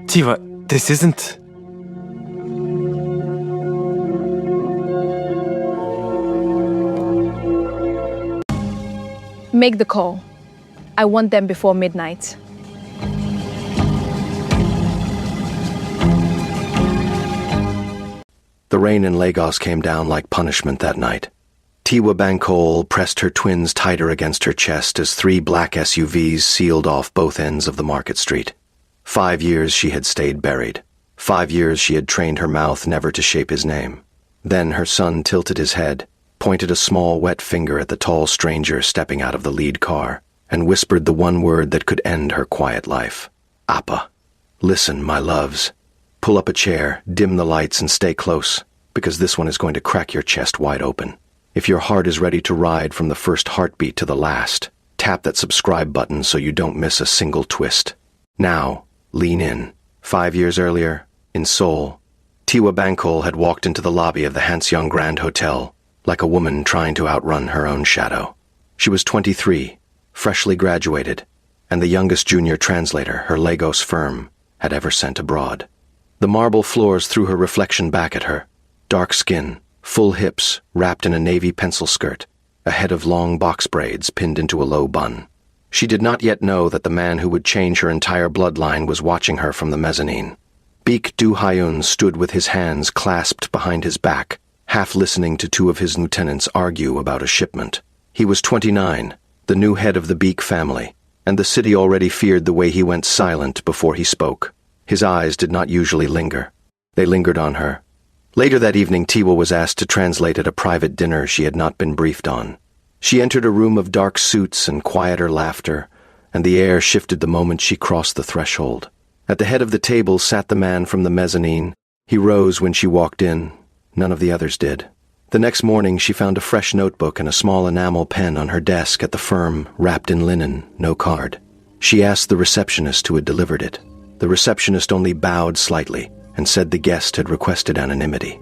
Tiva, this isn't... Make the call. I want them before midnight. The rain in Lagos came down like punishment that night. Tiwa Bankole pressed her twins tighter against her chest as 3 black SUVs sealed off both ends of the market street. 5 years she had stayed buried. 5 years she had trained her mouth never to shape his name. Then her son tilted his head, pointed a small wet finger at the tall stranger stepping out of the lead car, and whispered the one word that could end her quiet life. Appa. Listen, my loves. Pull up a chair, dim the lights, and stay close, because this one is going to crack your chest wide open. If your heart is ready to ride from the first heartbeat to the last, tap that subscribe button so you don't miss a single twist. Now, lean in. 5 years earlier, in Seoul, Tiwa Bankole had walked into the lobby of the Hansyoung Grand Hotel, like a woman trying to outrun her own shadow. She was 23, freshly graduated, and the youngest junior translator her Lagos firm had ever sent abroad. The marble floors threw her reflection back at her. Dark skin, full hips wrapped in a navy pencil skirt, a head of long box braids pinned into a low bun. She did not yet know that the man who would change her entire bloodline was watching her from the mezzanine. Baek Do-hyun stood with his hands clasped behind his back, half listening to 2 of his lieutenants argue about a shipment. He was 29, the new head of the Baek family, and the city already feared the way he went silent before he spoke. His eyes did not usually linger. They lingered on her. Later that evening, Tiwa was asked to translate at a private dinner she had not been briefed on. She entered a room of dark suits and quieter laughter, and the air shifted the moment she crossed the threshold. At the head of the table sat the man from the mezzanine. He rose when she walked in. None of the others did. The next morning, she found a fresh notebook and a small enamel pen on her desk at the firm, wrapped in linen, no card. She asked the receptionist who had delivered it. The receptionist only bowed slightly and said the guest had requested anonymity.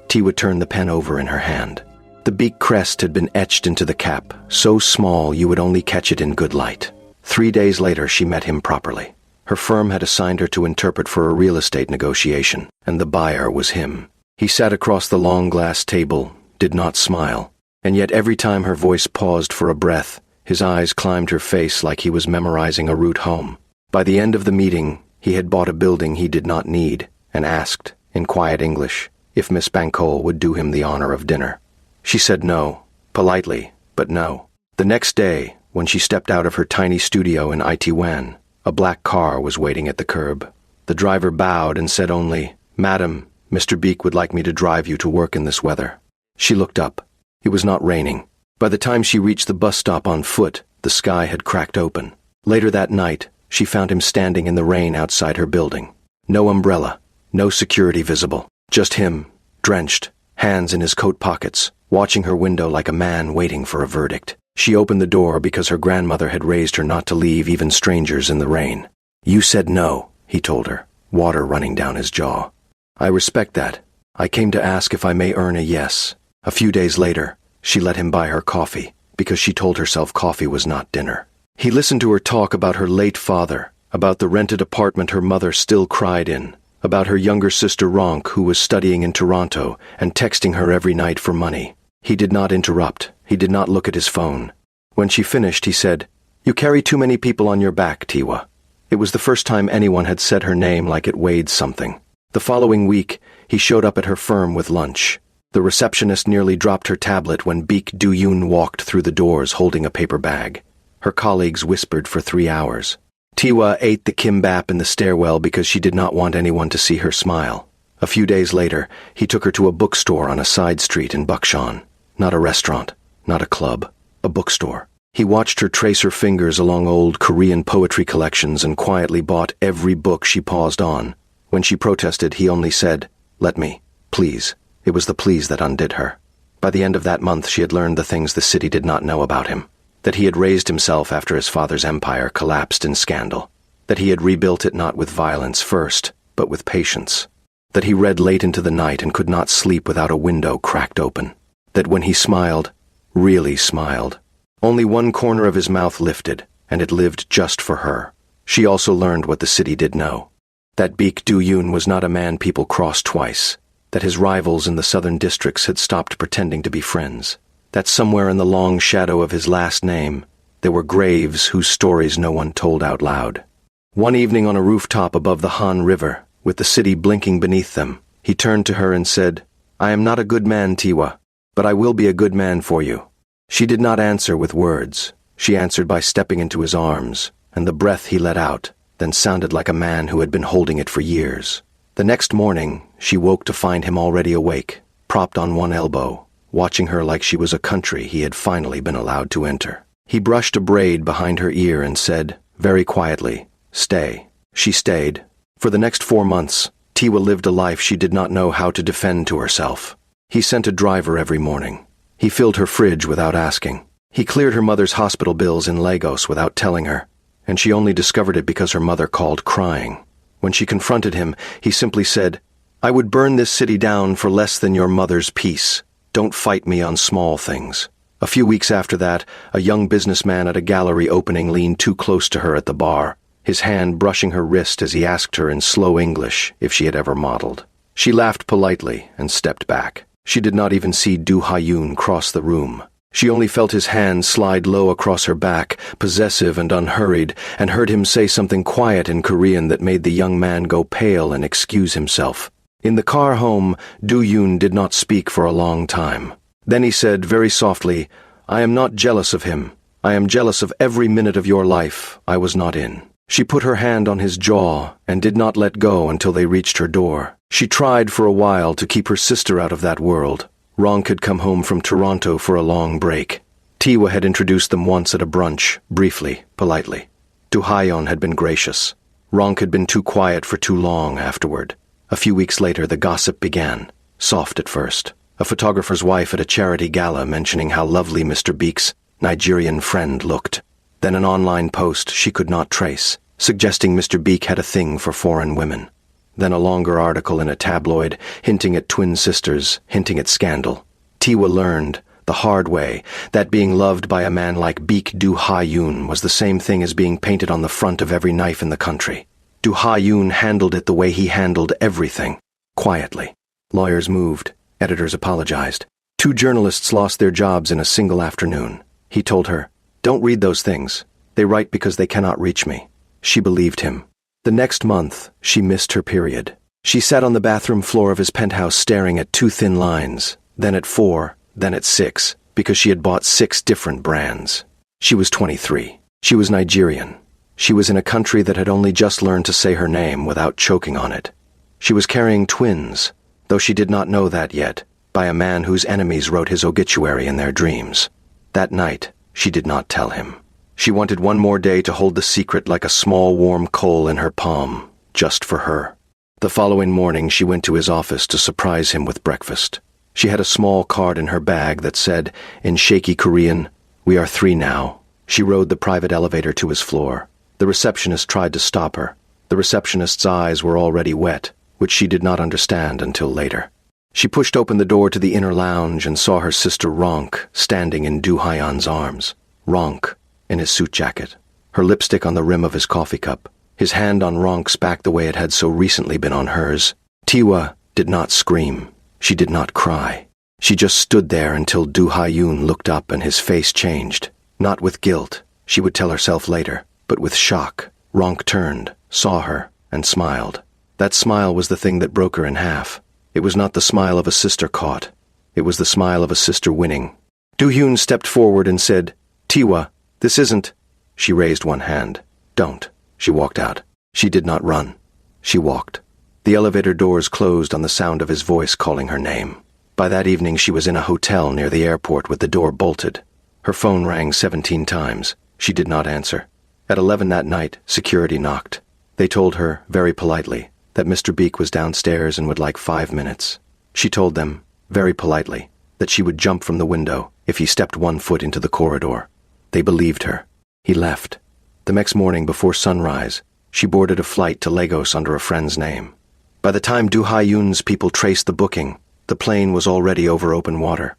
Tiwa turned the pen over in her hand. The Baek crest had been etched into the cap, so small you would only catch it in good light. 3 days later, she met him properly. Her firm had assigned her to interpret for a real estate negotiation, and the buyer was him. He sat across the long glass table, did not smile, and yet every time her voice paused for a breath, his eyes climbed her face like he was memorizing a route home. By the end of the meeting, he had bought a building he did not need and asked, in quiet English, if Miss Bankole would do him the honor of dinner. She said no, politely, but no. The next day, when she stepped out of her tiny studio in Itaewon, a black car was waiting at the curb. The driver bowed and said only, "Madam, Mr. Baek would like me to drive you to work in this weather." She looked up. It was not raining. By the time she reached the bus stop on foot, the sky had cracked open. Later that night, she found him standing in the rain outside her building. No umbrella, no security visible, just him, drenched, hands in his coat pockets, watching her window like a man waiting for a verdict. She opened the door because her grandmother had raised her not to leave even strangers in the rain. "You said no," he told her, water running down his jaw. "I respect that. I came to ask if I may earn a yes." A few days later, she let him buy her coffee, because she told herself coffee was not dinner. He listened to her talk about her late father, about the rented apartment her mother still cried in, about her younger sister Ronk, who was studying in Toronto and texting her every night for money. He did not interrupt. He did not look at his phone. When she finished, he said, "You carry too many people on your back, Tiwa." It was the first time anyone had said her name like it weighed something. The following week, he showed up at her firm with lunch. The receptionist nearly dropped her tablet when Baek Do-hyun walked through the doors holding a paper bag. Her colleagues whispered for 3 hours. Tiwa ate the kimbap in the stairwell because she did not want anyone to see her smile. A few days later, he took her to a bookstore on a side street in Buckshon. Not a restaurant, not a club, a bookstore. He watched her trace her fingers along old Korean poetry collections and quietly bought every book she paused on. When she protested, he only said, "Let me, please." It was the please that undid her. By the end of that month, she had learned the things the city did not know about him. That he had raised himself after his father's empire collapsed in scandal. That he had rebuilt it not with violence first, but with patience. That he read late into the night and could not sleep without a window cracked open. That when he smiled, really smiled, only one corner of his mouth lifted, and it lived just for her. She also learned what the city did know. That Baek Du-yoon was not a man people crossed twice. That his rivals in the southern districts had stopped pretending to be friends. That somewhere in the long shadow of his last name, there were graves whose stories no one told out loud. One evening on a rooftop above the Han River, with the city blinking beneath them, he turned to her and said, "I am not a good man, Tiwa, but I will be a good man for you." She did not answer with words. She answered by stepping into his arms, and the breath he let out then sounded like a man who had been holding it for years. The next morning, she woke to find him already awake, propped on one elbow, watching her like she was a country he had finally been allowed to enter. He brushed a braid behind her ear and said, very quietly, "Stay." She stayed. For the next 4 months, Tiwa lived a life she did not know how to defend to herself. He sent a driver every morning. He filled her fridge without asking. He cleared her mother's hospital bills in Lagos without telling her, and she only discovered it because her mother called crying. When she confronted him, he simply said, "I would burn this city down for less than your mother's peace. Don't fight me on small things." A few weeks after that, a young businessman at a gallery opening leaned too close to her at the bar, his hand brushing her wrist as he asked her in slow English if she had ever modeled. She laughed politely and stepped back. She did not even see Do Ha-yoon cross the room. She only felt his hand slide low across her back, possessive and unhurried, and heard him say something quiet in Korean that made the young man go pale and excuse himself. In the car home, Do-yoon did not speak for a long time. Then he said very softly, "I am not jealous of him. I am jealous of every minute of your life I was not in." She put her hand on his jaw and did not let go until they reached her door. She tried for a while to keep her sister out of that world. Ronk had come home from Toronto for a long break. Tiwa had introduced them once at a brunch, briefly, politely. Do-ha-yeon had been gracious. Ronk had been too quiet for too long afterward. A few weeks later, the gossip began, soft at first. A photographer's wife at a charity gala mentioning how lovely Mr. Baek's Nigerian friend looked. Then an online post she could not trace, suggesting Mr. Baek had a thing for foreign women. Then a longer article in a tabloid, hinting at twin sisters, hinting at scandal. Tiwa learned, the hard way, that being loved by a man like Baek Do-ha-yoon was the same thing as being painted on the front of every knife in the country. Do-ha-yoon handled it the way he handled everything, quietly. Lawyers moved. Editors apologized. 2 journalists lost their jobs in a single afternoon. He told her, "Don't read those things. They write because they cannot reach me." She believed him. The next month, she missed her period. She sat on the bathroom floor of his penthouse staring at 2 thin lines, then at 4, then at 6, because she had bought 6 different brands. She was 23. She was Nigerian. She was in a country that had only just learned to say her name without choking on it. She was carrying twins, though she did not know that yet, by a man whose enemies wrote his obituary in their dreams. That night, she did not tell him. She wanted one more day to hold the secret like a small warm coal in her palm, just for her. The following morning she went to his office to surprise him with breakfast. She had a small card in her bag that said, in shaky Korean, "We are 3 now." She rode the private elevator to his floor. The receptionist tried to stop her. The receptionist's eyes were already wet, which she did not understand until later. She pushed open the door to the inner lounge and saw her sister Ronk standing in Do-ha-yeon's arms. Ronk, in his suit jacket, her lipstick on the rim of his coffee cup, his hand on Ronk's back the way it had so recently been on hers. Tiwa did not scream. She did not cry. She just stood there until Do-ha-yoon looked up and his face changed. Not with guilt, she would tell herself later, but with shock. Ronk turned, saw her, and smiled. That smile was the thing that broke her in half. It was not the smile of a sister caught. It was the smile of a sister winning. Do-hyun stepped forward and said, "Tiwa, this isn't..." She raised one hand. "Don't." She walked out. She did not run. She walked. The elevator doors closed on the sound of his voice calling her name. By that evening she was in a hotel near the airport with the door bolted. Her phone rang 17 times. She did not answer. At 11 that night, security knocked. They told her, very politely, that Mr. Baek was downstairs and would like 5 minutes. She told them, very politely, that she would jump from the window if he stepped 1 foot into the corridor. They believed her. He left. The next morning before sunrise, she boarded a flight to Lagos under a friend's name. By the time Do-ha-yoon's people traced the booking, the plane was already over open water.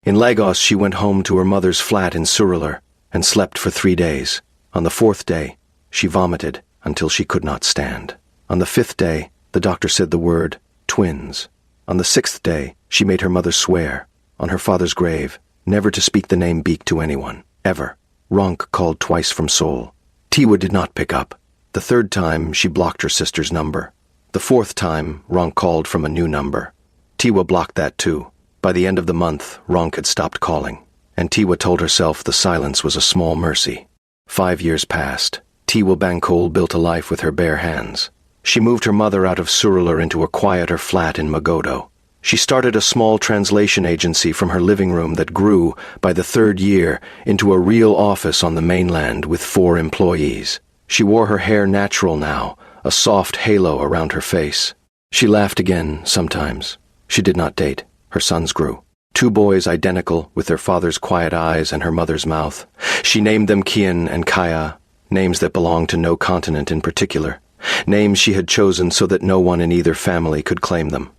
In Lagos, she went home to her mother's flat in Surulere and slept for 3 days. On the 4th day, she vomited until she could not stand. On the 5th day, the doctor said the word, twins. On the 6th day, she made her mother swear, on her father's grave, never to speak the name Beek to anyone, ever. Ronk called twice from Seoul. Tiwa did not pick up. The 3rd time, she blocked her sister's number. The 4th time, Ronk called from a new number. Tiwa blocked that too. By the end of the month, Ronk had stopped calling, and Tiwa told herself the silence was a small mercy. 5 years passed. Tiwa Bangkol built a life with her bare hands. She moved her mother out of Surulur into a quieter flat in Magodo. She started a small translation agency from her living room that grew, by the 3rd year, into a real office on the mainland with 4 employees. She wore her hair natural now, a soft halo around her face. She laughed again, sometimes. She did not date. Her sons grew. 2 boys identical, with their father's quiet eyes and her mother's mouth. She named them Kian and Kaya, names that belonged to no continent in particular. Names she had chosen so that no one in either family could claim them.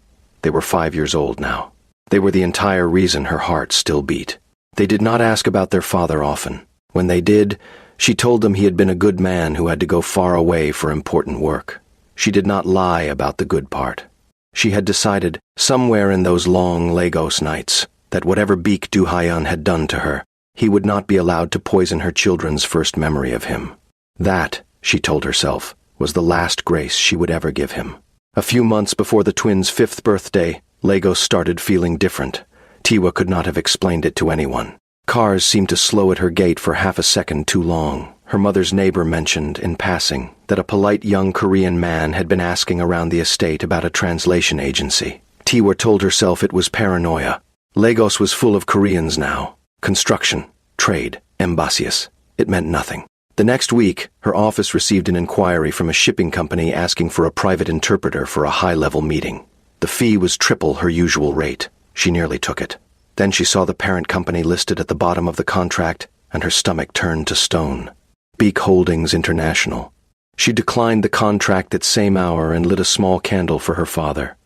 They were 5 years old now. They were the entire reason her heart still beat. They did not ask about their father often. When they did, she told them he had been a good man who had to go far away for important work. She did not lie about the good part. She had decided, somewhere in those long Lagos nights, that whatever Beek Duhayan had done to her, he would not be allowed to poison her children's first memory of him. That, she told herself, was the last grace she would ever give him. A few months before the twins' 5th birthday, Lagos started feeling different. Tiwa could not have explained it to anyone. Cars seemed to slow at her gate for half a second too long. Her mother's neighbor mentioned, in passing, that a polite young Korean man had been asking around the estate about a translation agency. Tiwa told herself it was paranoia. Lagos was full of Koreans now. Construction, trade, embassies. It meant nothing. The next week, her office received an inquiry from a shipping company asking for a private interpreter for a high-level meeting. The fee was triple her usual rate. She nearly took it. Then she saw the parent company listed at the bottom of the contract, and her stomach turned to stone. Beek Holdings International. She declined the contract that same hour and lit a small candle for her father.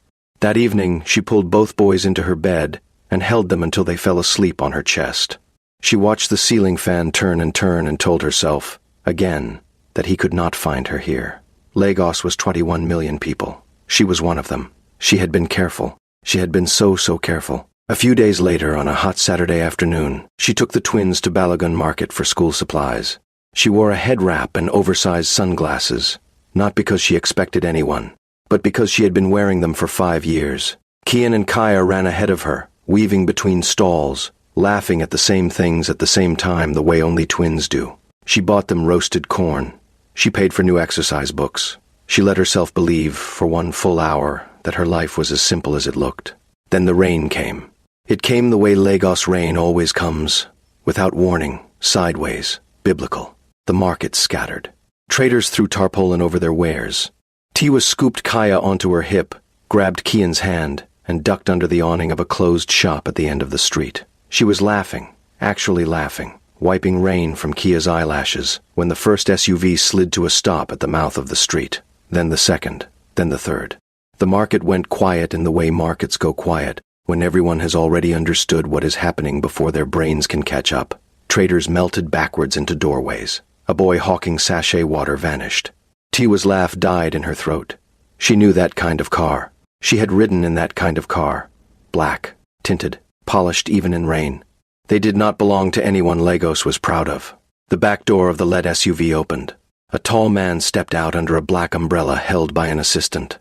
That evening, she pulled both boys into her bed and held them until they fell asleep on her chest. She watched the ceiling fan turn and told herself, again, that he could not find her here. Lagos was 21 million people. She was one of them. She had been careful. She had been so careful. A few days later, on a hot Saturday afternoon, she took the twins to Balagon Market for school supplies. She wore a head wrap and oversized sunglasses, not because she expected anyone, but because she had been wearing them for 5 years. Kian and Kaya ran ahead of her, weaving between stalls, laughing at the same things at the same time the way only twins do. She bought them roasted corn. She paid for new exercise books. She let herself believe, for 1 full hour, that her life was as simple as it looked. Then the rain came. It came the way Lagos rain always comes, without warning, sideways, biblical. The market scattered. Traders threw tarpaulin over their wares. Tiwa scooped Kaya onto her hip, grabbed Kian's hand, and ducked under the awning of a closed shop at the end of the street. She was laughing, actually laughing, wiping rain from Kia's eyelashes, when the first SUV slid to a stop at the mouth of the street. Then the second, then the third. The market went quiet in the way markets go quiet, when everyone has already understood what is happening before their brains can catch up. Traders melted backwards into doorways. A boy hawking sachet water vanished. Tiwa's laugh died in her throat. She knew that kind of car. She had ridden in that kind of car. Black, tinted, polished even in rain. They did not belong to anyone Lagos was proud of. The back door of the lead SUV opened. A tall man stepped out under a black umbrella held by an assistant.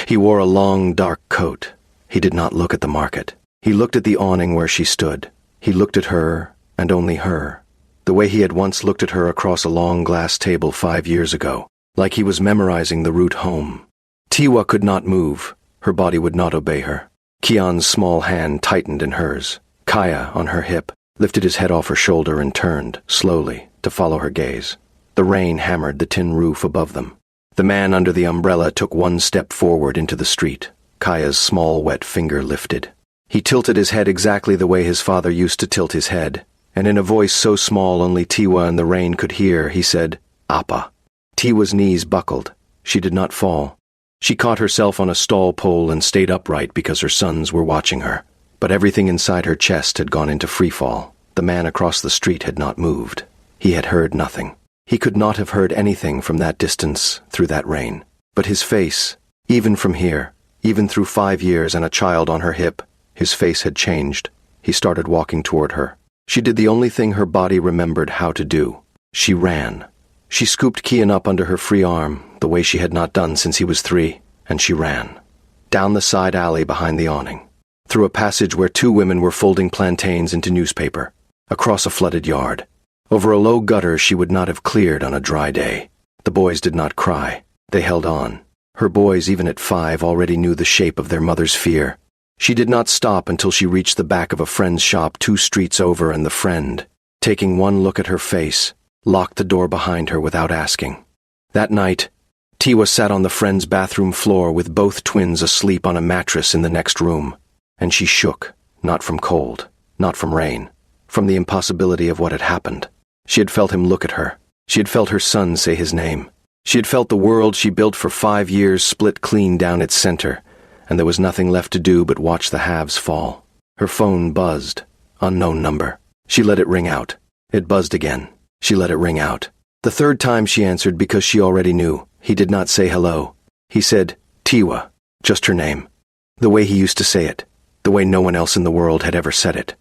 He wore a long, dark coat. He did not look at the market. He looked at the awning where she stood. He looked at her, and only her. The way he had once looked at her across a long glass table 5 years ago, like he was memorizing the route home. Tiwa could not move. Her body would not obey her. Kian's small hand tightened in hers. Kaya, on her hip, lifted his head off her shoulder and turned, slowly, to follow her gaze. The rain hammered the tin roof above them. The man under the umbrella took 1 step forward into the street. Kaya's small, wet finger lifted. He tilted his head exactly the way his father used to tilt his head, and in a voice so small only Tiwa and the rain could hear, he said, "Appa." Tiwa's knees buckled. She did not fall. She caught herself on a stall pole and stayed upright because her sons were watching her. But everything inside her chest had gone into freefall. The man across the street had not moved. He had heard nothing. He could not have heard anything from that distance through that rain. But his face, even from here, even through 5 years and a child on her hip, his face had changed. He started walking toward her. She did the only thing her body remembered how to do. She ran. She scooped Kian up under her free arm, the way she had not done since he was 3, and she ran. Down the side alley behind the awning. Through a passage where 2 women were folding plantains into newspaper. Across a flooded yard. Over a low gutter she would not have cleared on a dry day. The boys did not cry. They held on. Her boys, even at 5, already knew the shape of their mother's fear. She did not stop until she reached the back of a friend's shop 2 streets over, and the friend, taking one look at her face, locked the door behind her without asking. That night, Tiwa sat on the friend's bathroom floor with both twins asleep on a mattress in the next room, and she shook, not from cold, not from rain, from the impossibility of what had happened. She had felt him look at her. She had felt her son say his name. She had felt the world she built for 5 years split clean down its center, and there was nothing left to do but watch the halves fall. Her phone buzzed. Unknown number. She let it ring out. It buzzed again. She let it ring out. The 3rd time she answered because she already knew. He did not say hello. He said, Tiwa, just her name. The way he used to say it. The way no one else in the world had ever said it.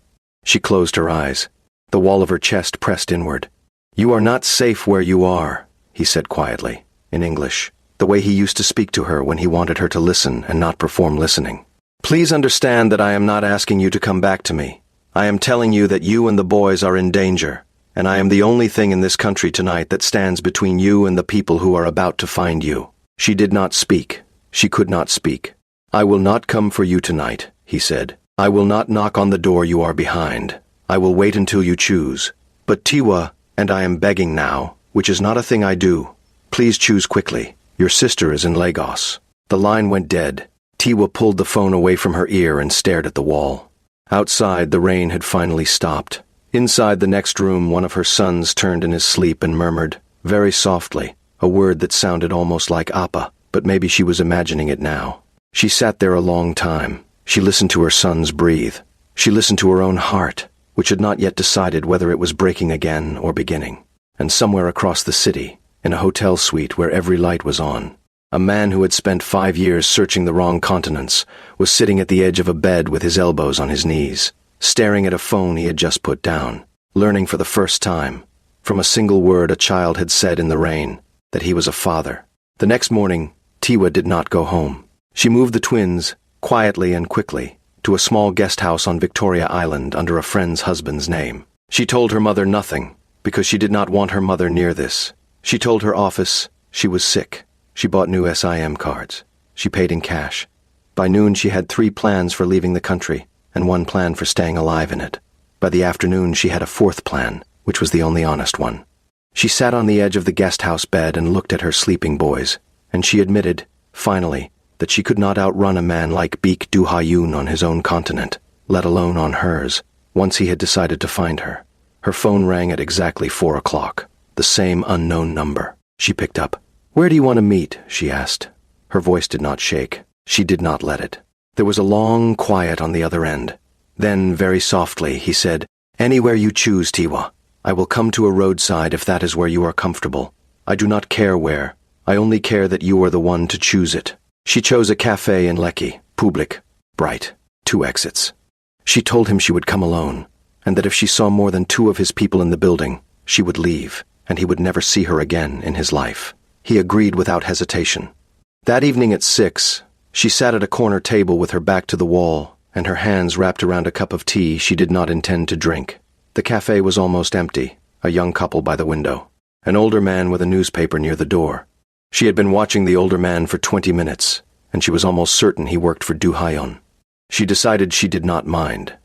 She closed her eyes. The wall of her chest pressed inward. You are not safe where you are, he said quietly, in English, the way he used to speak to her when he wanted her to listen and not perform listening. Please understand that I am not asking you to come back to me. I am telling you that you and the boys are in danger, and I am the only thing in this country tonight that stands between you and the people who are about to find you. She did not speak. She could not speak. I will not come for you tonight, he said. I will not knock on the door you are behind. I will wait until you choose. But Tiwa, and I am begging now, which is not a thing I do, please choose quickly. Your sister is in Lagos. The line went dead. Tiwa pulled the phone away from her ear and stared at the wall. Outside, the rain had finally stopped. Inside the next room, one of her sons turned in his sleep and murmured, very softly, a word that sounded almost like Appa, but maybe she was imagining it now. She sat there a long time. She listened to her sons breathe. She listened to her own heart, which had not yet decided whether it was breaking again or beginning. And somewhere across the city, in a hotel suite where every light was on, a man who had spent 5 years searching the wrong continents was sitting at the edge of a bed with his elbows on his knees, staring at a phone he had just put down, learning for the first time, from a single word a child had said in the rain, that he was a father. The next morning, Tiwa did not go home. She moved the twins, quietly and quickly, to a small guest house on Victoria Island under a friend's husband's name. She told her mother nothing, because she did not want her mother near this. She told her office she was sick. She bought new SIM cards. She paid in cash. By noon she had 3 plans for leaving the country, and 1 plan for staying alive in it. By the afternoon she had a 4th plan, which was the only honest one. She sat on the edge of the guest house bed and looked at her sleeping boys, and she admitted, finally, that she could not outrun a man like Beek Du-ha-yoon on his own continent, let alone on hers, once he had decided to find her. Her phone rang at exactly 4 o'clock, the same unknown number. She picked up. Where do you want to meet? She asked. Her voice did not shake. She did not let it. There was a long quiet on the other end. Then, very softly, he said, Anywhere you choose, Tiwa. I will come to a roadside if that is where you are comfortable. I do not care where. I only care that you are the one to choose it. She chose a cafe in Lekki, public, bright, 2 exits. She told him she would come alone, and that if she saw more than 2 of his people in the building, she would leave, and he would never see her again in his life. He agreed without hesitation. That evening at 6, she sat at a corner table with her back to the wall, and her hands wrapped around a cup of tea she did not intend to drink. The cafe was almost empty, a young couple by the window, an older man with a newspaper near the door. She had been watching the older man for 20 minutes, and she was almost certain he worked for Du-ha-yoon. She decided she did not mind.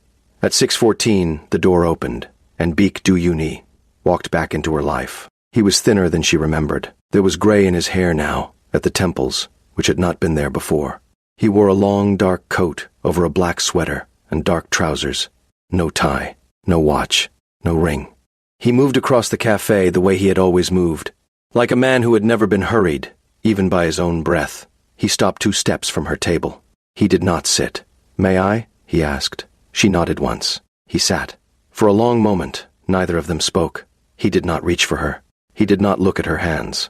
At 6:14, the door opened, and Beek Du-yoon walked back into her life. He was thinner than she remembered. There was gray in his hair now, at the temples, which had not been there before. He wore a long, dark coat over a black sweater and dark trousers. No tie, no watch, no ring. He moved across the cafe the way he had always moved, like a man who had never been hurried, even by his own breath. He stopped 2 steps from her table. He did not sit. May I? He asked. She nodded once. He sat. For a long moment, neither of them spoke. He did not reach for her. He did not look at her hands.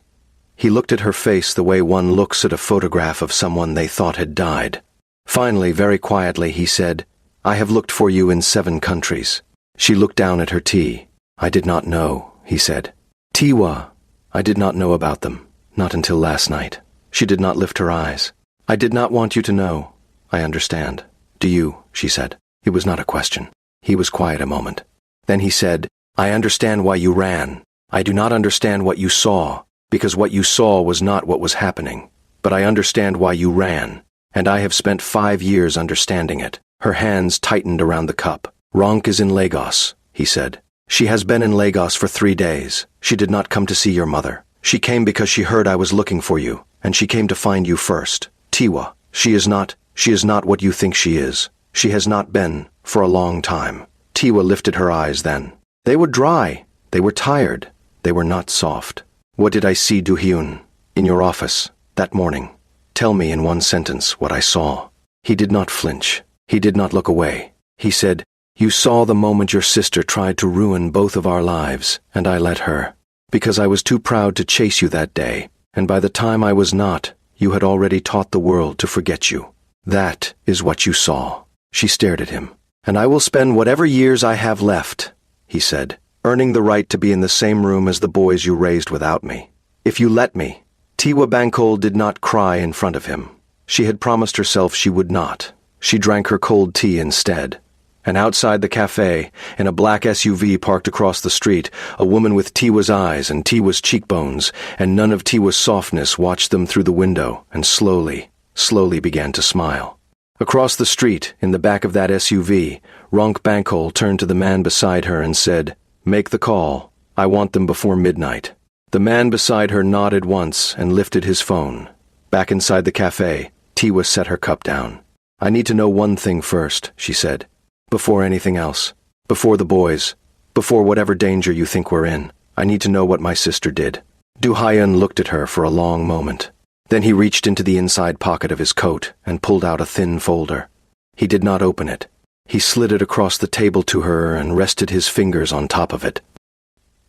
He looked at her face the way one looks at a photograph of someone they thought had died. Finally, very quietly, he said, "I have looked for you in 7 countries." She looked down at her tea. "I did not know," he said. "Tiwa, I did not know about them, not until last night." She did not lift her eyes. "I did not want you to know. I understand." "Do you?" she said. It was not a question. He was quiet a moment. Then he said, "I understand why you ran. I do not understand what you saw, because what you saw was not what was happening. But I understand why you ran, and I have spent 5 years understanding it." Her hands tightened around the cup. "Ronk is in Lagos," he said. "She has been in Lagos for 3 days. She did not come to see your mother. She came because she heard I was looking for you, and she came to find you first. Tiwa, she is not what you think she is. She has not been, for a long time." Tiwa lifted her eyes then. They were dry. They were tired. They were not soft. "What did I see, Do-hyun, in your office, that morning? Tell me in one sentence what I saw." He did not flinch. He did not look away. He said, "You saw the moment your sister tried to ruin both of our lives, and I let her. Because I was too proud to chase you that day, and by the time I was not, you had already taught the world to forget you. That is what you saw." She stared at him. "And I will spend whatever years I have left," he said, "earning the right to be in the same room as the boys you raised without me. If you let me." Tiwa Bankole did not cry in front of him. She had promised herself she would not. She drank her cold tea instead. And outside the cafe, in a black SUV parked across the street, a woman with Tiwa's eyes and Tiwa's cheekbones, and none of Tiwa's softness watched them through the window and slowly began to smile. Across the street, in the back of that SUV, Ronk Bankole turned to the man beside her and said, "Make the call. I want them before midnight." The man beside her nodded once and lifted his phone. Back inside the cafe, Tiwa set her cup down. "I need to know one thing first," she said. "Before anything else. Before the boys. Before whatever danger you think we're in. I need to know what my sister did." Do-hyun looked at her for a long moment. Then he reached into the inside pocket of his coat and pulled out a thin folder. He did not open it. He slid it across the table to her and rested his fingers on top of it.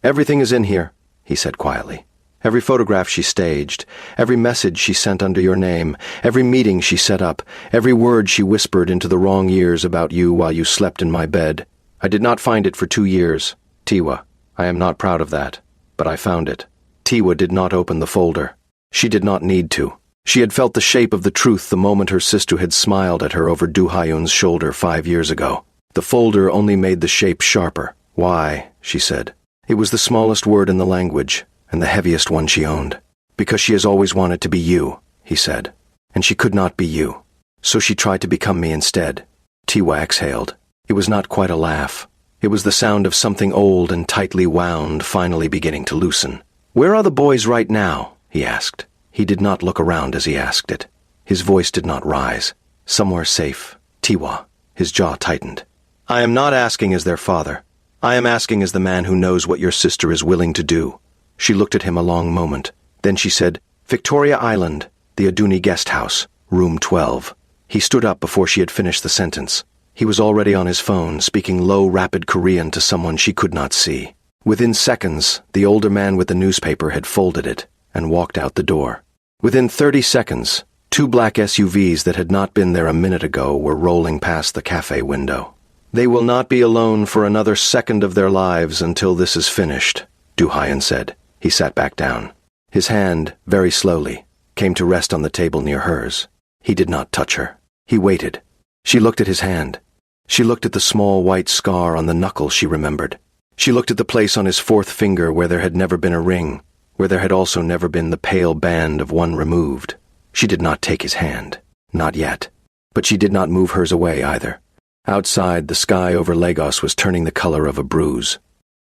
"Everything is in here," he said quietly. "Every photograph she staged, every message she sent under your name, every meeting she set up, every word she whispered into the wrong ears about you while you slept in my bed. I did not find it for 2 years. Tiwa, I am not proud of that, but I found it." Tiwa did not open the folder. She did not need to. She had felt the shape of the truth the moment her sister had smiled at her over Do-hyun's shoulder 5 years ago. The folder only made the shape sharper. "Why?" she said. It was the smallest word in the language, and the heaviest one she owned. "Because she has always wanted to be you," he said. "And she could not be you. So she tried to become me instead." Tiwa exhaled. It was not quite a laugh. It was the sound of something old and tightly wound finally beginning to loosen. "Where are the boys right now?" he asked. He did not look around as he asked it. His voice did not rise. "Somewhere safe. Tiwa." His jaw tightened. "I am not asking as their father. I am asking as the man who knows what your sister is willing to do." She looked at him a long moment. Then she said, "Victoria Island, the Aduni guest house, room 12. He stood up before she had finished the sentence. He was already on his phone, speaking low, rapid Korean to someone she could not see. Within seconds, the older man with the newspaper had folded it and walked out the door. Within 30 seconds, 2 black SUVs that had not been there a minute ago were rolling past the cafe window. "They will not be alone for another second of their lives until this is finished," Do-hyun said. He sat back down. His hand, very slowly, came to rest on the table near hers. He did not touch her. He waited. She looked at his hand. She looked at the small white scar on the knuckle she remembered. She looked at the place on his 4th finger where there had never been a ring, where there had also never been the pale band of one removed. She did not take his hand. Not yet. But she did not move hers away either. Outside, the sky over Lagos was turning the color of a bruise.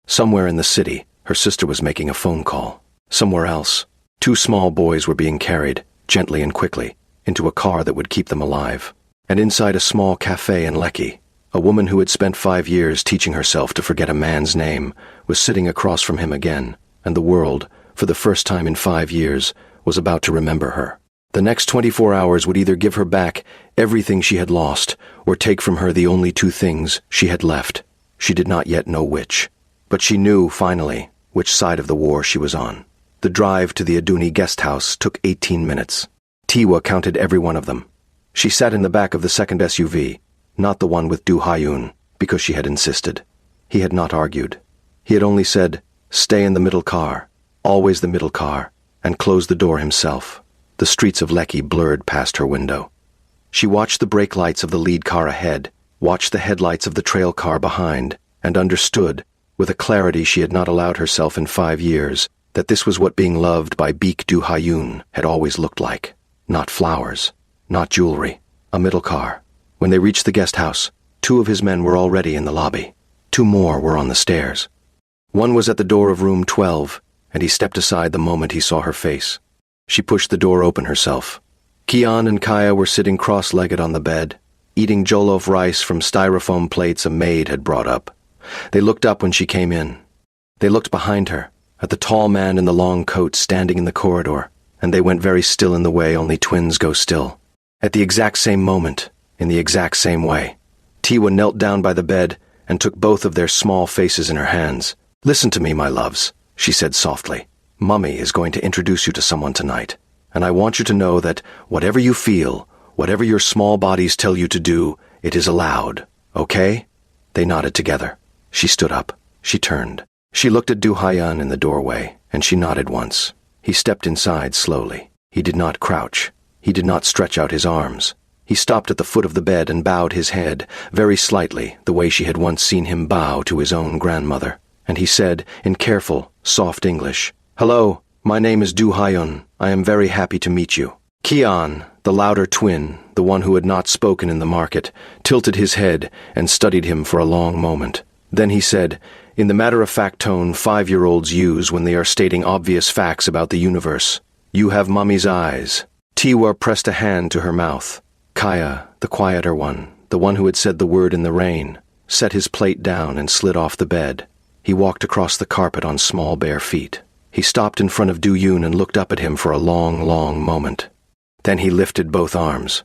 Somewhere in the city, her sister was making a phone call. Somewhere else, 2 small boys were being carried, gently and quickly, into a car that would keep them alive. And inside a small cafe in Lekki, a woman who had spent 5 years teaching herself to forget a man's name was sitting across from him again, and the world, for the first time in 5 years, was about to remember her. The next 24 hours would either give her back everything she had lost, or take from her the only 2 things she had left. She did not yet know which. But she knew, finally, which side of the war she was on. The drive to the Aduni guest house took 18 minutes. Tiwa counted every one of them. She sat in the back of the second SUV, not the one with Du Hyun, because she had insisted. He had not argued. He had only said, "Stay in the middle car, always the middle car," and closed the door himself. The streets of Lekki blurred past her window. She watched the brake lights of the lead car ahead, watched the headlights of the trail car behind, and understood, with a clarity she had not allowed herself in 5 years, that this was what being loved by Baek Du Hyun had always looked like. Not flowers, not jewelry, a middle car. When they reached the guest house, 2 of his men were already in the lobby. 2 more were on the stairs. One was at the door of room 12, and he stepped aside the moment he saw her face. She pushed the door open herself. Kian and Kaya were sitting cross-legged on the bed, eating jollof rice from styrofoam plates a maid had brought up. They looked up when she came in. They looked behind her, at the tall man in the long coat standing in the corridor, and they went very still in the way only twins go still. At the exact same moment, in the exact same way, Tiwa knelt down by the bed and took both of their small faces in her hands. "Listen to me, my loves," she said softly. "Mummy is going to introduce you to someone tonight, and I want you to know that whatever you feel, whatever your small bodies tell you to do, it is allowed, okay?" They nodded together. She stood up. She turned. She looked at Du Hyun in the doorway, and she nodded once. He stepped inside slowly. He did not crouch. He did not stretch out his arms. He stopped at the foot of the bed and bowed his head, very slightly, the way she had once seen him bow to his own grandmother. And he said, in careful, soft English, "Hello, my name is Du Hyun. I am very happy to meet you." Kian, the louder twin, the one who had not spoken in the market, tilted his head and studied him for a long moment. Then he said, in the matter-of-fact tone 5-year-olds use when they are stating obvious facts about the universe, "You have Mummy's eyes." Tiwa pressed a hand to her mouth. Kaya, the quieter one, the one who had said the word in the rain, set his plate down and slid off the bed. He walked across the carpet on small bare feet. He stopped in front of Du Hyun and looked up at him for a long, long moment. Then he lifted both arms.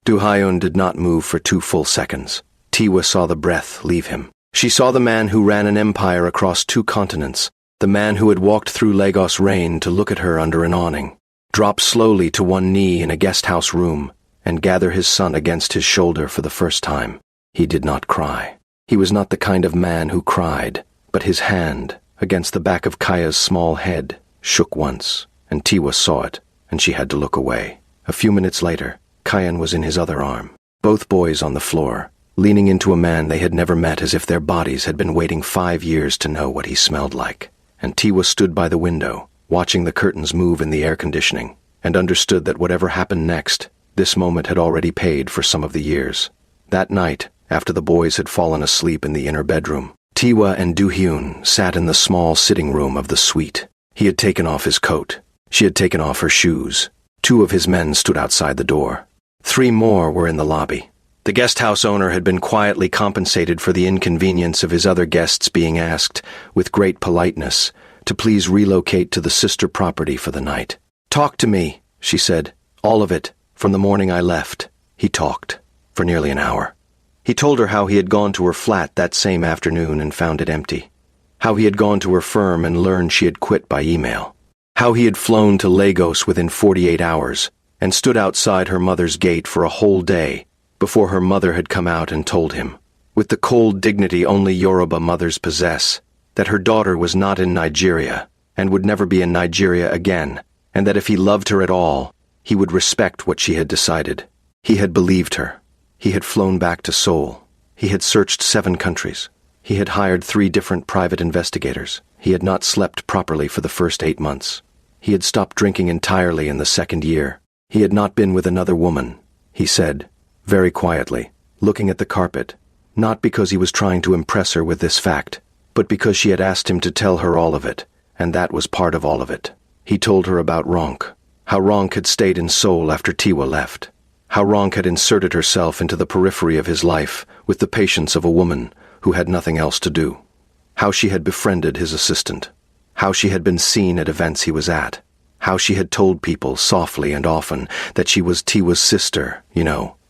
Du Hyun did not move for 2 full seconds. Tiwa saw the breath leave him. She saw the man who ran an empire across 2 continents, the man who had walked through Lagos rain to look at her under an awning, drop slowly to one knee in a guest house room, and gather his son against his shoulder for the first time. He did not cry. He was not the kind of man who cried, but his hand, against the back of Kaya's small head, shook once, and Tiwa saw it, and she had to look away. A few minutes later, Kayan was in his other arm, both boys on the floor, leaning into a man they had never met as if their bodies had been waiting 5 years to know what he smelled like. And Tiwa stood by the window, watching the curtains move in the air conditioning, and understood that whatever happened next, this moment had already paid for some of the years. That night, after the boys had fallen asleep in the inner bedroom, Tiwa and Du Hyun sat in the small sitting room of the suite. He had taken off his coat. She had taken off her shoes. 2 of his men stood outside the door. 3 more were in the lobby. The guest house owner had been quietly compensated for the inconvenience of his other guests being asked, with great politeness, to please relocate to the sister property for the night. "Talk to me," she said. "All of it, from the morning I left." He talked, for nearly an hour. He told her how he had gone to her flat that same afternoon and found it empty. How he had gone to her firm and learned she had quit by email. How he had flown to Lagos within 48 hours and stood outside her mother's gate for a whole day before her mother had come out and told him, with the cold dignity only Yoruba mothers possess, that her daughter was not in Nigeria and would never be in Nigeria again, and that if he loved her at all, he would respect what she had decided. He had believed her. He had flown back to Seoul. He had searched 7 countries. He had hired 3 different private investigators. He had not slept properly for the first 8 months. He had stopped drinking entirely in the 2nd year. He had not been with another woman, he said, very quietly, looking at the carpet, not because he was trying to impress her with this fact, but because she had asked him to tell her all of it, and that was part of all of it. He told her about Ronk, how Ronk had stayed in Seoul after Tiwa left, how Ronk had inserted herself into the periphery of his life with the patience of a woman who had nothing else to do, how she had befriended his assistant, how she had been seen at events he was at, how she had told people softly and often that she was Tiwa's sister,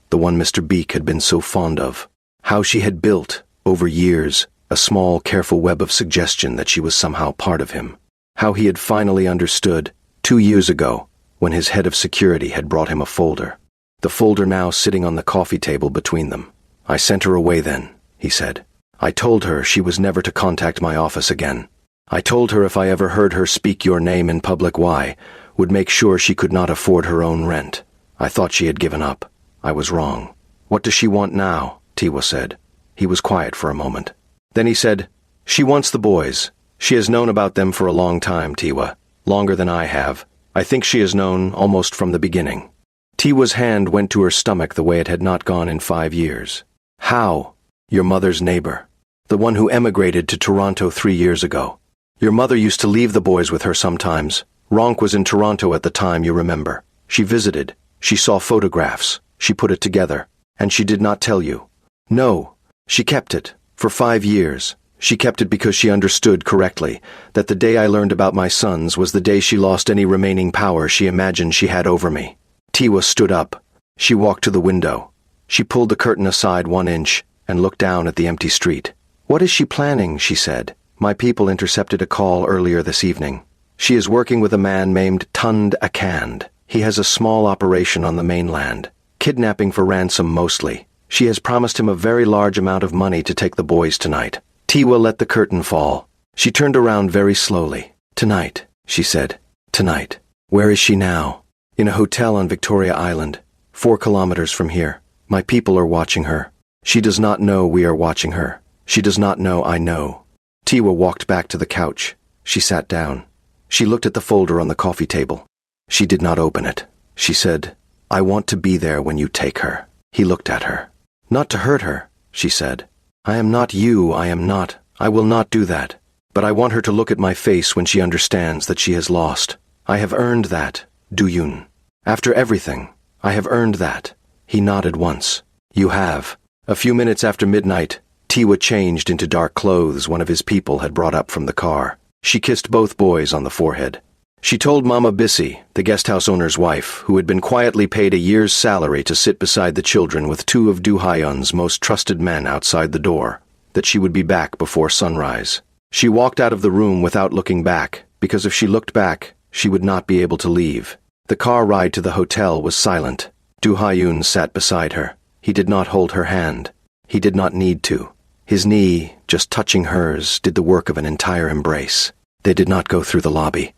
the one Mr. Baek had been so fond of, how she had built, over years, a small, careful web of suggestion that she was somehow part of him. How he had finally understood, 2 years ago, when his head of security had brought him a folder. The folder now sitting on the coffee table between them. "I sent her away then," he said. "I told her she was never to contact my office again. I told her if I ever heard her speak your name in public, would make sure she could not afford her own rent. I thought she had given up. I was wrong." "What does she want now?" Tiwa said. He was quiet for a moment. Then he said, "She wants the boys. She has known about them for a long time, Tiwa. Longer than I have. I think she has known almost from the beginning." Tiwa's hand went to her stomach the way it had not gone in 5 years. "How?" "Your mother's neighbor. The one who emigrated to Toronto 3 years ago. Your mother used to leave the boys with her sometimes. Ronk was in Toronto at the time, you remember. She visited. She saw photographs. She put it together. And she did not tell you." "No. She kept it. For 5 years. She kept it because she understood correctly that the day I learned about my sons was the day she lost any remaining power she imagined she had over me." Tiwa stood up. She walked to the window. She pulled the curtain aside 1 inch and looked down at the empty street. "What is she planning?" she said. "My people intercepted a call earlier this evening. She is working with a man named Tund Akand. He has a small operation on the mainland. Kidnapping for ransom mostly. She has promised him a very large amount of money to take the boys tonight." Tiwa let the curtain fall. She turned around very slowly. "Tonight," she said. "Tonight. Where is she now?" "In a hotel on Victoria Island, 4 kilometers from here. My people are watching her. She does not know we are watching her. She does not know I know." Tiwa walked back to the couch. She sat down. She looked at the folder on the coffee table. She did not open it. She said, "I want to be there when you take her." He looked at her. "Not to hurt her," she said. "I am not you, I am not. I will not do that. But I want her to look at my face when she understands that she has lost. I have earned that, Duyun. After everything, I have earned that." He nodded once. "You have." A few minutes after midnight, Tiwa changed into dark clothes one of his people had brought up from the car. She kissed both boys on the forehead. She told Mama Bissy, the guesthouse owner's wife, who had been quietly paid a year's salary to sit beside the children with 2 of Du Haiyun's most trusted men outside the door, that she would be back before sunrise. She walked out of the room without looking back, because if she looked back, she would not be able to leave. The car ride to the hotel was silent. Du Haiyun sat beside her. He did not hold her hand. He did not need to. His knee, just touching hers, did the work of an entire embrace. They did not go through the lobby.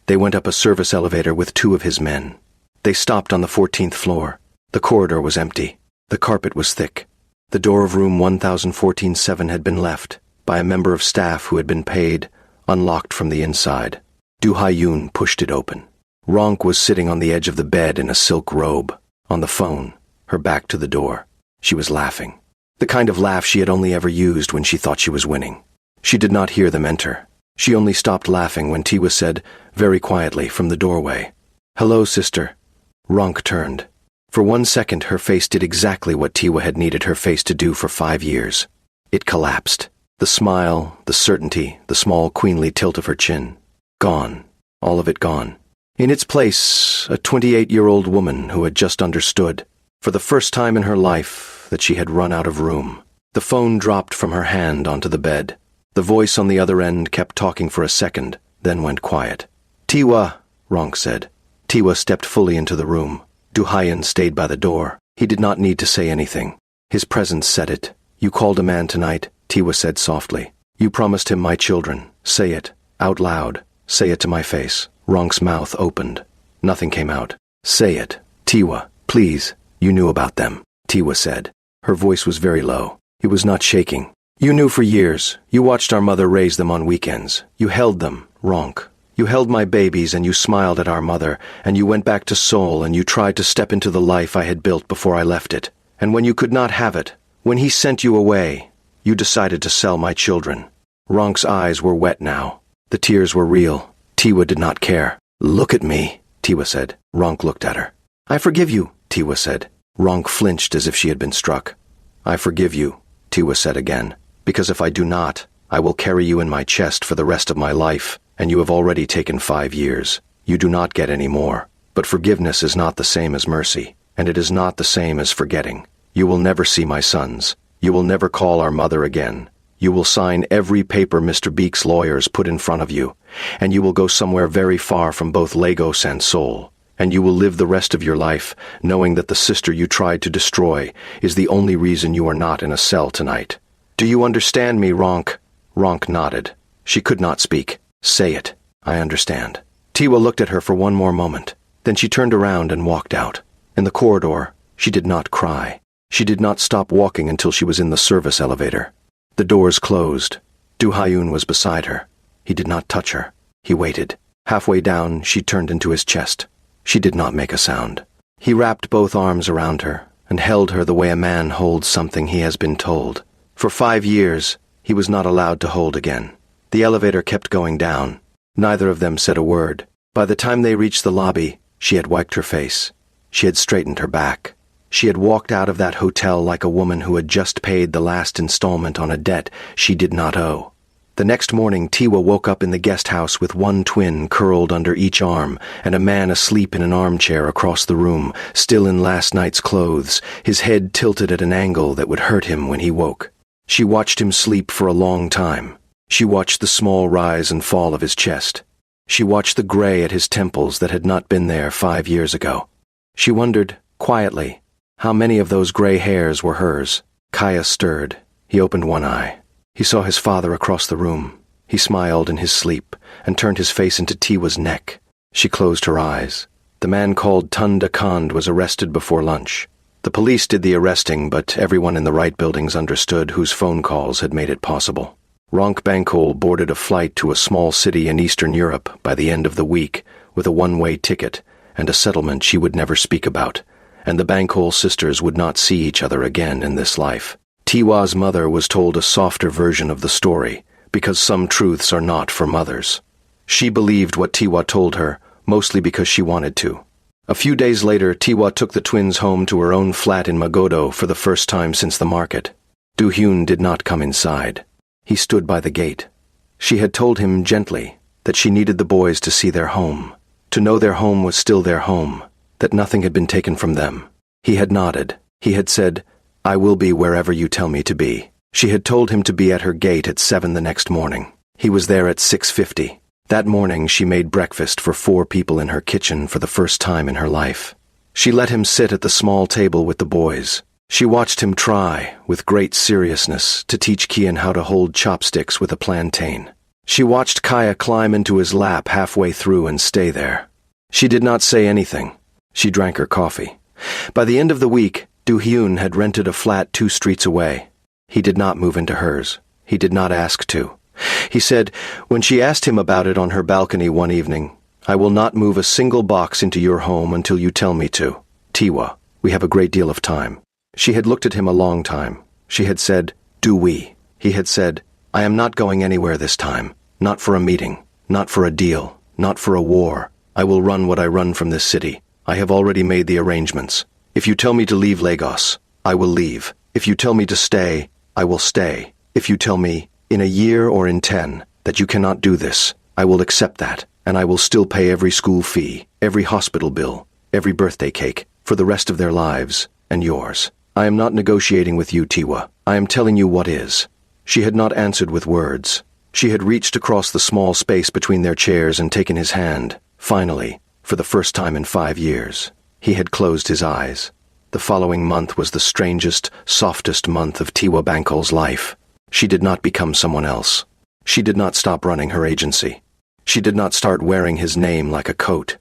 They went up a service elevator with 2 of his men. They stopped on the 14th floor. The corridor was empty. The carpet was thick. The door of room 1014-7 had been left, by a member of staff who had been paid, unlocked from the inside. Du Haiyun pushed it open. Ronk was sitting on the edge of the bed in a silk robe, on the phone, her back to the door. She was laughing. The kind of laugh she had only ever used when she thought she was winning. She did not hear them enter. She only stopped laughing when Tiwa said, very quietly, from the doorway, "Hello, sister." Ronk turned. For 1 second her face did exactly what Tiwa had needed her face to do for 5 years. It collapsed. The smile, the certainty, the small queenly tilt of her chin. Gone. All of it gone. In its place, a 28-year-old woman who had just understood, for the first time in her life, that she had run out of room. The phone dropped from her hand onto the bed. The voice on the other end kept talking for a second, then went quiet. "Tiwa," Ronk said. Tiwa stepped fully into the room. Du Haiyun stayed by the door. He did not need to say anything. His presence said it. "You called a man tonight," Tiwa said softly. "You promised him my children. Say it. Out loud. Say it to my face." Ronk's mouth opened. Nothing came out. "Say it. Tiwa, please. You knew about them," Tiwa said. Her voice was very low. It was not shaking. "You knew for years. You watched our mother raise them on weekends. You held them, Ronk. You held my babies and you smiled at our mother, and you went back to Seoul and you tried to step into the life I had built before I left it. And when you could not have it, when he sent you away, you decided to sell my children." Ronk's eyes were wet now. The tears were real. Tiwa did not care. "Look at me," Tiwa said. Ronk looked at her. "I forgive you," Tiwa said. Ronk flinched as if she had been struck. "I forgive you," Tiwa said again, "because if I do not, I will carry you in my chest for the rest of my life, and you have already taken 5 years. You do not get any more. But forgiveness is not the same as mercy, and it is not the same as forgetting. You will never see my sons. You will never call our mother again. You will sign every paper Mr. Beek's lawyers put in front of you, and you will go somewhere very far from both Lagos and Seoul, and you will live the rest of your life knowing that the sister you tried to destroy is the only reason you are not in a cell tonight. Do you understand me, Ronk? Ronk nodded. She could not speak. Say it. I understand. Tiwa looked at her for one more moment. Then she turned around and walked out. In the corridor, she did not cry. She did not stop walking until she was in the service elevator. The doors closed. Du Hyun was beside her. He did not touch her. He waited. Halfway down, she turned into his chest. She did not make a sound. He wrapped both arms around her and held her the way a man holds something he has been told. For 5 years, he was not allowed to hold again. The elevator kept going down. Neither of them said a word. By the time they reached the lobby, she had wiped her face. She had straightened her back. She had walked out of that hotel like a woman who had just paid the last installment on a debt she did not owe. The next morning, Tiwa woke up in the guest house with one twin curled under each arm and a man asleep in an armchair across the room, still in last night's clothes, his head tilted at an angle that would hurt him when he woke. She watched him sleep for a long time. She watched the small rise and fall of his chest. She watched the gray at his temples that had not been there 5 years ago. She wondered, quietly, how many of those gray hairs were hers. Kaya stirred. He opened one eye. He saw his father across the room. He smiled in his sleep and turned his face into Tiwa's neck. She closed her eyes. The man called Tunda Kand was arrested before lunch. The police did the arresting, but everyone in the right buildings understood whose phone calls had made it possible. Ronk Bankol boarded a flight to a small city in Eastern Europe by the end of the week with a one-way ticket and a settlement she would never speak about, and the Bankol sisters would not see each other again in this life. Tiwa's mother was told a softer version of the story, because some truths are not for mothers. She believed what Tiwa told her, mostly because she wanted to. A few days later, Tiwa took the twins home to her own flat in Magodo for the first time since the market. Du Hyun did not come inside. He stood by the gate. She had told him gently that she needed the boys to see their home, to know their home was still their home, that nothing had been taken from them. He had nodded. He had said, "I will be wherever you tell me to be." She had told him to be at her gate at 7 the next morning. He was there at 6:50. That morning she made breakfast for 4 people in her kitchen for the first time in her life. She let him sit at the small table with the boys. She watched him try, with great seriousness, to teach Kian how to hold chopsticks with a plantain. She watched Kaya climb into his lap halfway through and stay there. She did not say anything. She drank her coffee. By the end of the week, Du Hyun had rented a flat 2 streets away. He did not move into hers. He did not ask to. He said, when she asked him about it on her balcony one evening, "I will not move a single box into your home until you tell me to. Tiwa, we have a great deal of time." She had looked at him a long time. She had said, "Do we?" He had said, "I am not going anywhere this time. Not for a meeting. Not for a deal. Not for a war. I will run what I run from this city. I have already made the arrangements. If you tell me to leave Lagos, I will leave. If you tell me to stay, I will stay. If you tell me, in a year or in 10, that you cannot do this, I will accept that, and I will still pay every school fee, every hospital bill, every birthday cake, for the rest of their lives, and yours. I am not negotiating with you, Tiwa. I am telling you what is." She had not answered with words. She had reached across the small space between their chairs and taken his hand, finally, for the first time in 5 years. He had closed his eyes. The following month was the strangest, softest month of Tiwa Bankol's life. She did not become someone else. She did not stop running her agency. She did not start wearing his name like a coat.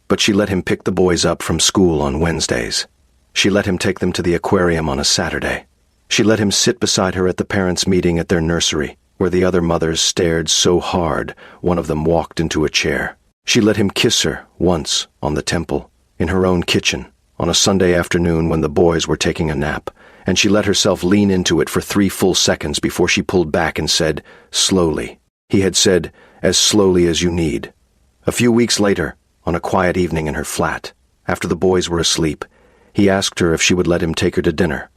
But she let him pick the boys up from school on Wednesdays. She let him take them to the aquarium on a Saturday. She let him sit beside her at the parents' meeting at their nursery, where the other mothers stared so hard one of them walked into a chair. She let him kiss her once on the temple, in her own kitchen, on a Sunday afternoon when the boys were taking a nap, and she let herself lean into it for 3 full seconds before she pulled back and said, slowly. He had said, "As slowly as you need." A few weeks later, on a quiet evening in her flat, after the boys were asleep, he asked her if she would let him take her to dinner.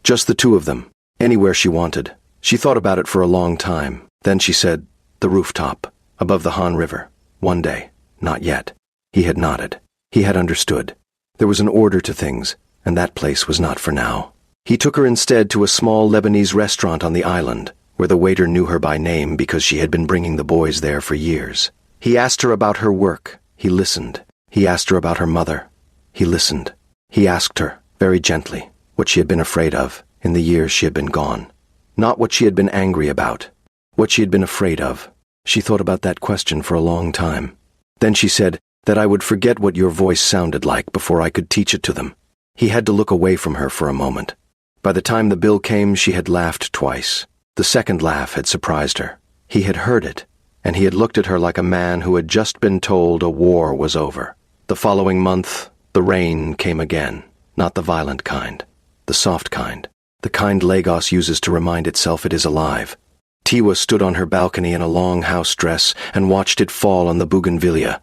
Just the 2 of them, anywhere she wanted. She thought about it for a long time. Then she said, "The rooftop, above the Han River. One day. Not yet." He had nodded. He had understood. There was an order to things, and that place was not for now. He took her instead to a small Lebanese restaurant on the island, where the waiter knew her by name because she had been bringing the boys there for years. He asked her about her work. He listened. He asked her about her mother. He listened. He asked her, very gently, what she had been afraid of in the years she had been gone. Not what she had been angry about. What she had been afraid of. She thought about that question for a long time. Then she said that I would forget what your voice sounded like before I could teach it to them. He had to look away from her for a moment. By the time the bill came, she had laughed twice. The second laugh had surprised her. He had heard it, and he had looked at her like a man who had just been told a war was over. The following month, the rain came again. Not the violent kind. The soft kind. The kind Lagos uses to remind itself it is alive. Tiwa stood on her balcony in a long house dress and watched it fall on the bougainvillea.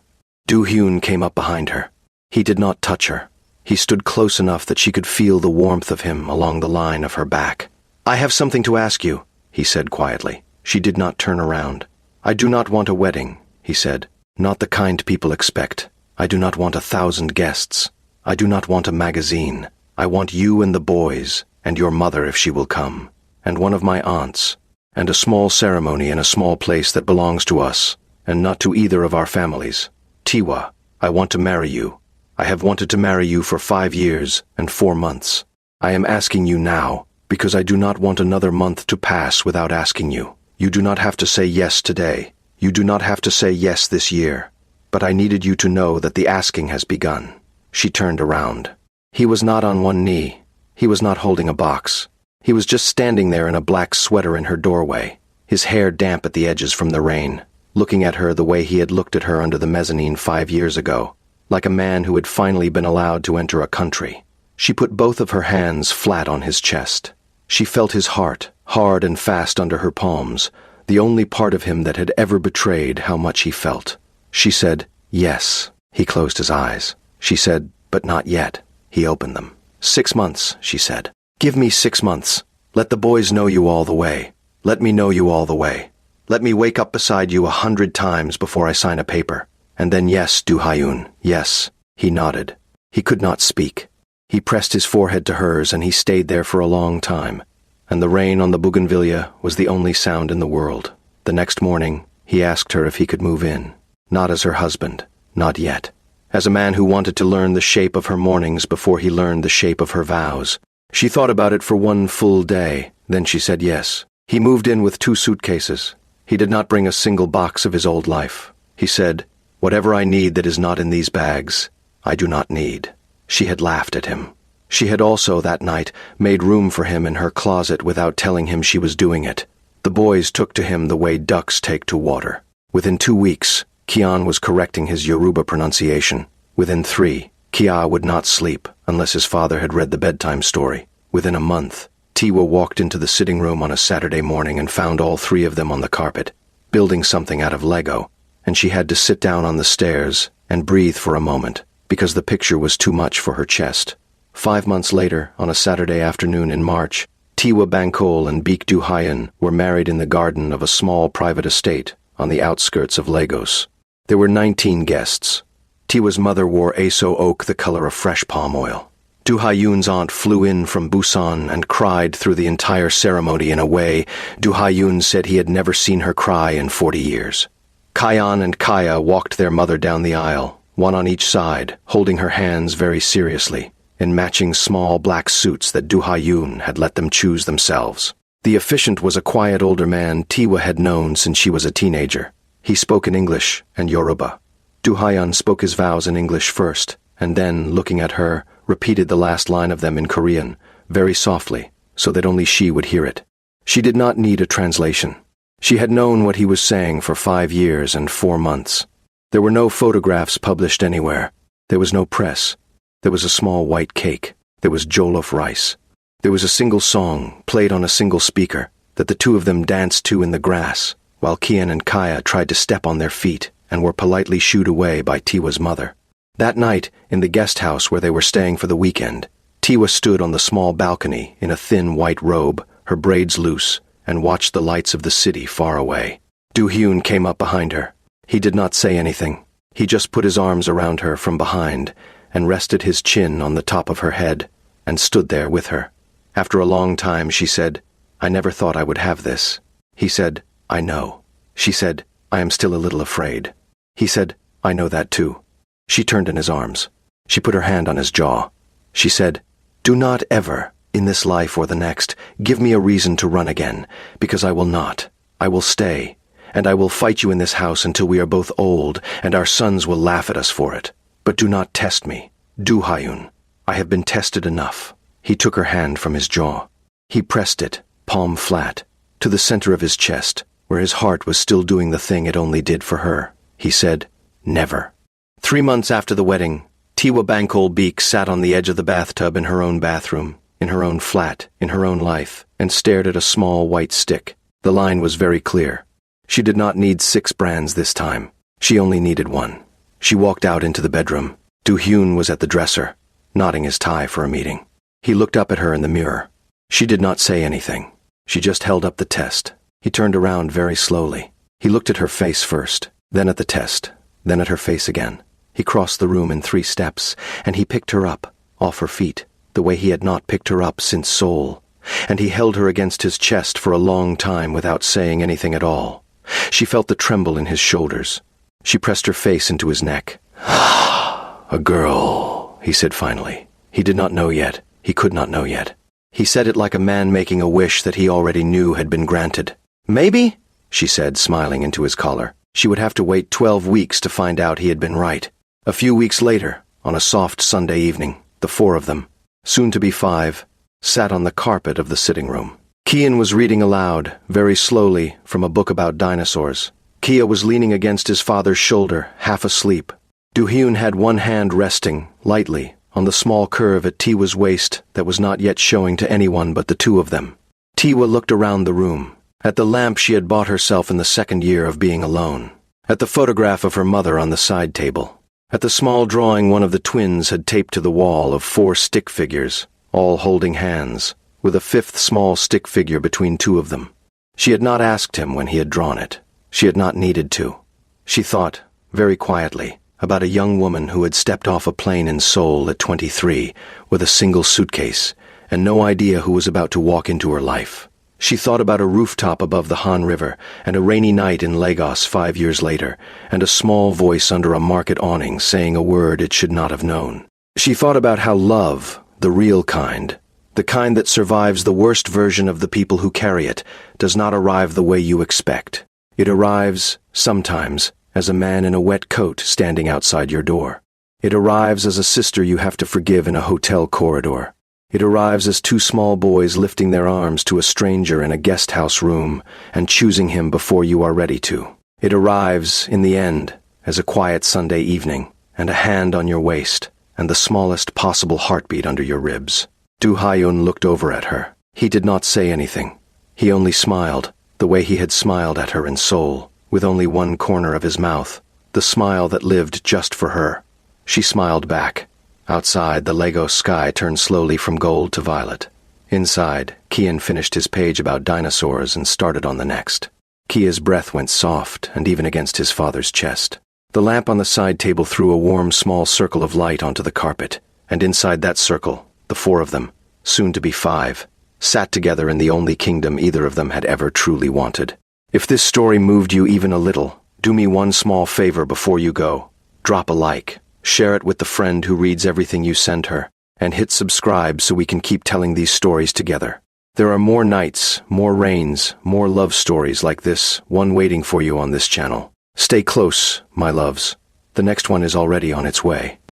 Do-hyun came up behind her. He did not touch her. He stood close enough that she could feel the warmth of him along the line of her back. "I have something to ask you," he said quietly. She did not turn around. "I do not want a wedding," he said. "Not the kind people expect. I do not want 1,000 guests. I do not want a magazine. I want you and the boys, and your mother if she will come, and one of my aunts, and a small ceremony in a small place that belongs to us, and not to either of our families. Tiwa, I want to marry you. I have wanted to marry you for 5 years and 4 months. I am asking you now, because I do not want another month to pass without asking you. You do not have to say yes today. You do not have to say yes this year. But I needed you to know that the asking has begun." She turned around. He was not on one knee. He was not holding a box. He was just standing there in a black sweater in her doorway, his hair damp at the edges from the rain, looking at her the way he had looked at her under the mezzanine 5 years ago, like a man who had finally been allowed to enter a country. She put both of her hands flat on his chest. She felt his heart, hard and fast under her palms, the only part of him that had ever betrayed how much he felt. She said, "Yes." He closed his eyes. She said, "But not yet." He opened them. 6 months, she said. "Give me 6 months. Let the boys know you all the way. Let me know you all the way. Let me wake up beside you 100 times before I sign a paper. And then yes, Do-hyun, yes." He nodded. He could not speak. He pressed his forehead to hers and he stayed there for a long time. And the rain on the bougainvillea was the only sound in the world. The next morning, he asked her if he could move in. Not as her husband. Not yet. As a man who wanted to learn the shape of her mornings before he learned the shape of her vows. She thought about it for 1 full day, then she said yes. He moved in with 2 suitcases. He did not bring a single box of his old life. He said, "Whatever I need that is not in these bags, I do not need." She had laughed at him. She had also, that night, made room for him in her closet without telling him she was doing it. The boys took to him the way ducks take to water. Within 2 weeks, Kian was correcting his Yoruba pronunciation. Within 3, Kia would not sleep unless his father had read the bedtime story. Within a month, Tiwa walked into the sitting room on a Saturday morning and found all 3 of them on the carpet, building something out of Lego, and she had to sit down on the stairs and breathe for a moment, because the picture was too much for her chest. 5 months later, on a Saturday afternoon in March, Tiwa Bangkol and Baek Do-hyun were married in the garden of a small private estate on the outskirts of Lagos. There were 19 guests. Tiwa's mother wore aso oak the color of fresh palm oil. Do-hyun's aunt flew in from Busan and cried through the entire ceremony in a way Do-hyun said he had never seen her cry in 40 years. Kayan and Kaya walked their mother down the aisle, one on each side, holding her hands very seriously, in matching small black suits that Do-hyun had let them choose themselves. The officiant was a quiet older man Tiwa had known since she was a teenager. He spoke in English and Yoruba. Do-hyun spoke his vows in English first, and then, looking at her, repeated the last line of them in Korean, very softly, so that only she would hear it. She did not need a translation. She had known what he was saying for 5 years and 4 months. There were no photographs published anywhere. There was no press. There was a small white cake. There was jollof rice. There was a single song, played on a single speaker, that the 2 of them danced to in the grass, while Kian and Kaya tried to step on their feet and were politely shooed away by Tiwa's mother. That night, in the guest house where they were staying for the weekend, Tiwa stood on the small balcony in a thin white robe, her braids loose, and watched the lights of the city far away. Do-hyun came up behind her. He did not say anything. He just put his arms around her from behind and rested his chin on the top of her head and stood there with her. After a long time, she said, "I never thought I would have this." He said, I know. She said, I am still a little afraid. He said, I know that too. She turned in his arms. She put her hand on his jaw. She said, Do not ever, in this life or the next, give me a reason to run again, because I will not. I will stay, and I will fight you in this house until we are both old, and our sons will laugh at us for it. But do not test me. Do, Hyun. I have been tested enough. He took her hand from his jaw. He pressed it, palm flat, to the center of his chest, where his heart was still doing the thing it only did for her. He said, Never. 3 months after the wedding, Tiwa Bankol Beek sat on the edge of the bathtub in her own bathroom, in her own flat, in her own life, and stared at a small white stick. The line was very clear. She did not need 6 brands this time. She only needed 1. She walked out into the bedroom. Do-hyun was at the dresser, knotting his tie for a meeting. He looked up at her in the mirror. She did not say anything. She just held up the test. He turned around very slowly. He looked at her face first, then at the test, then at her face again. He crossed the room in 3 steps, and he picked her up, off her feet, the way he had not picked her up since Seoul. And he held her against his chest for a long time without saying anything at all. She felt the tremble in his shoulders. She pressed her face into his neck. A girl, he said finally. He did not know yet. He could not know yet. He said it like a man making a wish that he already knew had been granted. Maybe, she said, smiling into his collar. She would have to wait 12 weeks to find out he had been right. A few weeks later, on a soft Sunday evening, the 4 of them, soon to be 5, sat on the carpet of the sitting room. Kian was reading aloud, very slowly, from a book about dinosaurs. Kia was leaning against his father's shoulder, half asleep. Do-hyun had one hand resting, lightly, on the small curve at Tiwa's waist that was not yet showing to anyone but the 2 of them. Tiwa looked around the room, at the lamp she had bought herself in the 2nd year of being alone, at the photograph of her mother on the side table, at the small drawing one of the twins had taped to the wall of 4 stick figures, all holding hands, with a 5th small stick figure between 2 of them. She had not asked him when he had drawn it. She had not needed to. She thought, very quietly, about a young woman who had stepped off a plane in Seoul at 23 with a single suitcase and no idea who was about to walk into her life. She thought about a rooftop above the Han River and a rainy night in Lagos 5 years later and a small voice under a market awning saying a word it should not have known. She thought about how love, the real kind, the kind that survives the worst version of the people who carry it, does not arrive the way you expect. It arrives, sometimes, as a man in a wet coat standing outside your door. It arrives as a sister you have to forgive in a hotel corridor. It arrives as 2 small boys lifting their arms to a stranger in a guest house room and choosing him before you are ready to. It arrives, in the end, as a quiet Sunday evening, and a hand on your waist, and the smallest possible heartbeat under your ribs. Do-hyun looked over at her. He did not say anything. He only smiled, the way he had smiled at her in Seoul, with only one corner of his mouth, the smile that lived just for her. She smiled back. Outside, the Lagos sky turned slowly from gold to violet. Inside, Kian finished his page about dinosaurs and started on the next. Kia's breath went soft and even against his father's chest. The lamp on the side table threw a warm small circle of light onto the carpet, and inside that circle, the 4 of them, soon to be 5, sat together in the only kingdom either of them had ever truly wanted. If this story moved you even a little, do me one small favor before you go. Drop a like, share it with the friend who reads everything you send her, and hit subscribe so we can keep telling these stories together. There are more nights, more rains, more love stories like this one waiting for you on this channel. Stay close, my loves. The next one is already on its way.